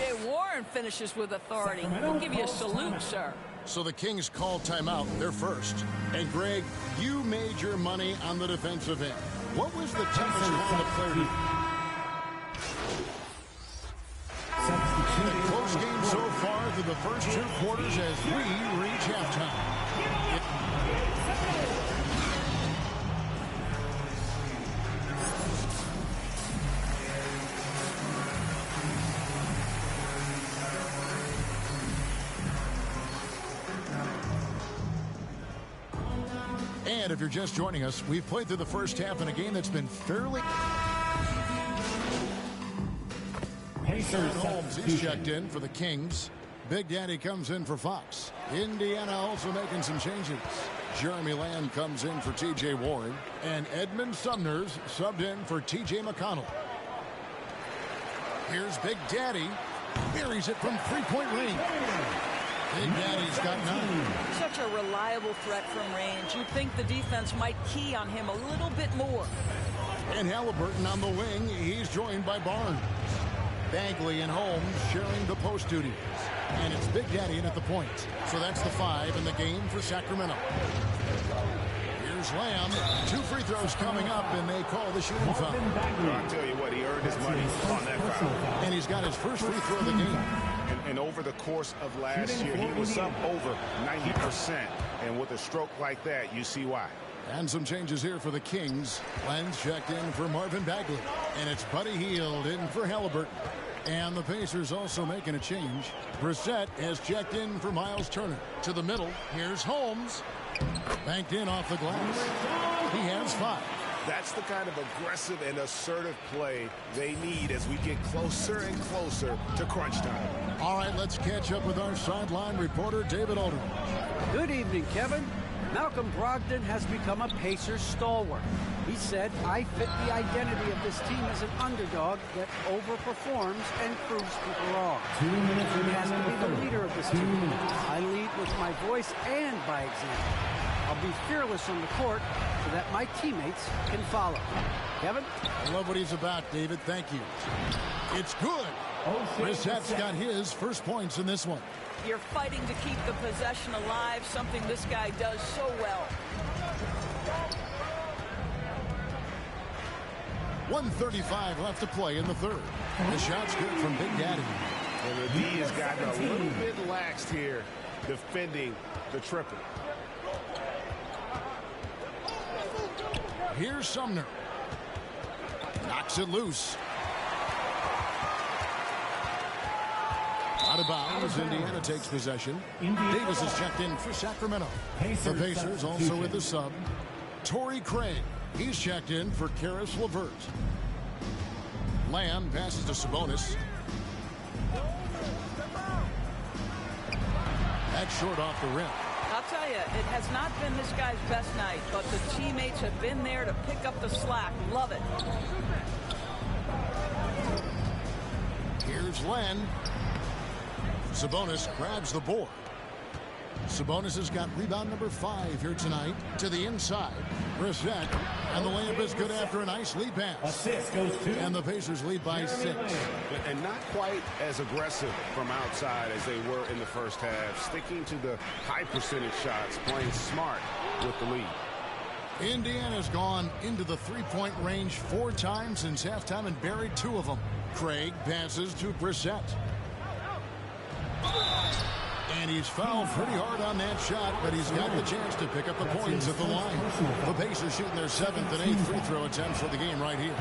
T.J. Warren finishes with authority. We'll give you a salute, sir. So the Kings call timeout. They're first. And, Greg, you made your money on the defensive end. What was the toughest call to play? A close game so far through the first 2 quarters as we reach halftime. And if you're just joining us, we've played through the first half in a game that's been fairly... Holmes, he's checked in for the Kings. Big Daddy comes in for Fox. Indiana also making some changes. Jeremy Lamb comes in for T.J. Warren. And Edmund Sumner's subbed in for T.J. McConnell. Here's Big Daddy. Buries it from three-point range. Big Daddy's got 9. Such a reliable threat from range. You'd think the defense might key on him a little bit more. And Halliburton on the wing. He's joined by Barnes. Bagley and Holmes sharing the post duties. And it's Big Daddy in at the point. So that's the 5 in the game for Sacramento. Here's Lamb. 2 free throws coming up, and they call the shooting foul. I'll tell you what, he earned his money on that foul. And he's got his first free throw of the game. And over the course of last year, he was up over 90%. And with a stroke like that, you see why. And some changes here for the Kings. Lenz checked in for Marvin Bagley. And it's Buddy Hield in for Halliburton. And the Pacers also making a change. Brissett has checked in for Miles Turner. To the middle, here's Holmes. Banked in off the glass. He has 5. That's the kind of aggressive and assertive play they need as we get closer and closer to crunch time. All right, let's catch up with our sideline reporter, David Aldridge. Good evening, Kevin. Malcolm Brogdon has become a Pacers stalwart. He said, I fit the identity of this team as an underdog that overperforms and proves people wrong. 2 minutes He has to be the remaining. leader of this 2 team. minutes. I lead with my voice and by example. I'll be fearless on the court so that my teammates can follow. Kevin? I love what he's about, David. Thank you. It's good. Brissett's got his first points in this one. You're fighting to keep the possession alive, something this guy does so well. 1:35 left to play in the third. The shot's good from Big Daddy. And the D has gotten a little bit laxed here defending the triple. Here's Sumner. Knocks it loose. Out of bounds, Indiana takes possession. Davis is checked in for Sacramento. The Pacers also with the sub. Torrey Craig, he's checked in for Karis LeVert. Lamb passes to Sabonis. That's short off the rim. I'll tell you, it has not been this guy's best night, but the teammates have been there to pick up the slack. Love it. Here's Len. Sabonis grabs the board. Sabonis has got rebound number 5 here tonight. To the inside. Brissett. And the layup is good after a nice lead pass. Assist goes to. And the Pacers lead by 6. And not quite as aggressive from outside as they were in the first half. Sticking to the high percentage shots. Playing smart with the lead. Indiana's gone into the three-point range 4 times since halftime and buried 2 of them. Craig passes to Brissett. And he's fouled pretty hard on that shot, but he's got the chance to pick up the points at the line. The Pacers shooting their 7th and 8th free throw attempts for the game right here.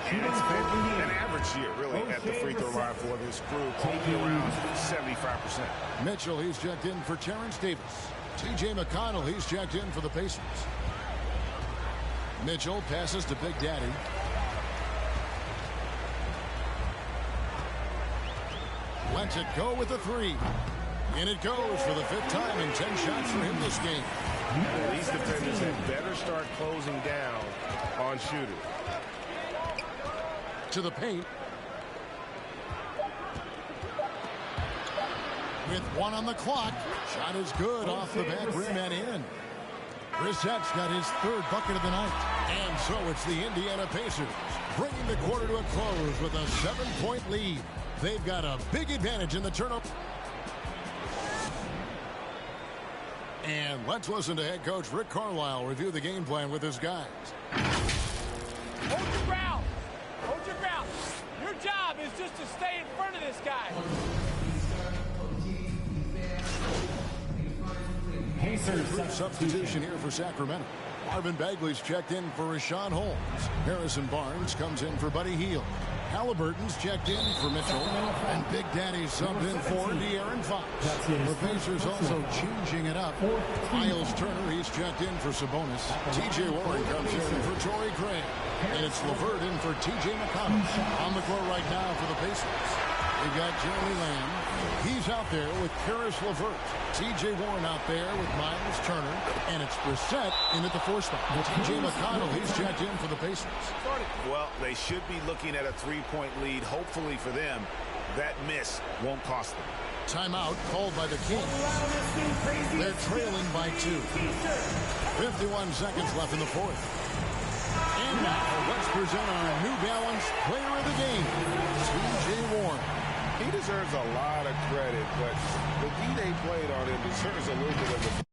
And it's been an average year, really, at the free throw line for this group, only around 75%. Mitchell, he's checked in for Terrence Davis. T.J. McConnell, he's checked in for the Pacers. Mitchell passes to Big Daddy. Lets it go with a 3. In it goes for the 5th time and 10 shots for him this game. Well, these defenders had better start closing down on shooters. To the paint. With 1 on the clock. Shot is good off the back rim and in. Brissett's got his 3rd bucket of the night. And so it's the Indiana Pacers bringing the quarter to a close with a 7-point lead. They've got a big advantage in the turnover. And let's listen to head coach Rick Carlisle review the game plan with his guys. Hold your ground. Hold your ground. Your job is just to stay in front of this guy. Pacers substitution here for Sacramento. Marvin Bagley's checked in for Rashawn Holmes. Harrison Barnes comes in for Buddy Hield. Halliburton's checked in for Mitchell. And Big Daddy subbed in for De'Aaron Fox. The Pacers also changing it up. Miles Turner, he's checked in for Sabonis. T.J. Warren comes in for Torrey Craig. And it's LeVert in for T.J. McConnell. On the court right now for the Pacers. We've got Jeremy Lamb. He's out there with Karis LeVert. T.J. Warren out there with Miles Turner. And it's Brissett in at the 4 spot. T.J. McConnell, he's checked in for the Pacers. Well, they should be looking at a 3-point lead. Hopefully for them, that miss won't cost them. Timeout called by the Kings. They're trailing by 2. 51 seconds left in the 4th. And now let's present our New Balance player of the game, T.J. Warren. He deserves a lot of credit, but the D they played on him deserves a little bit of a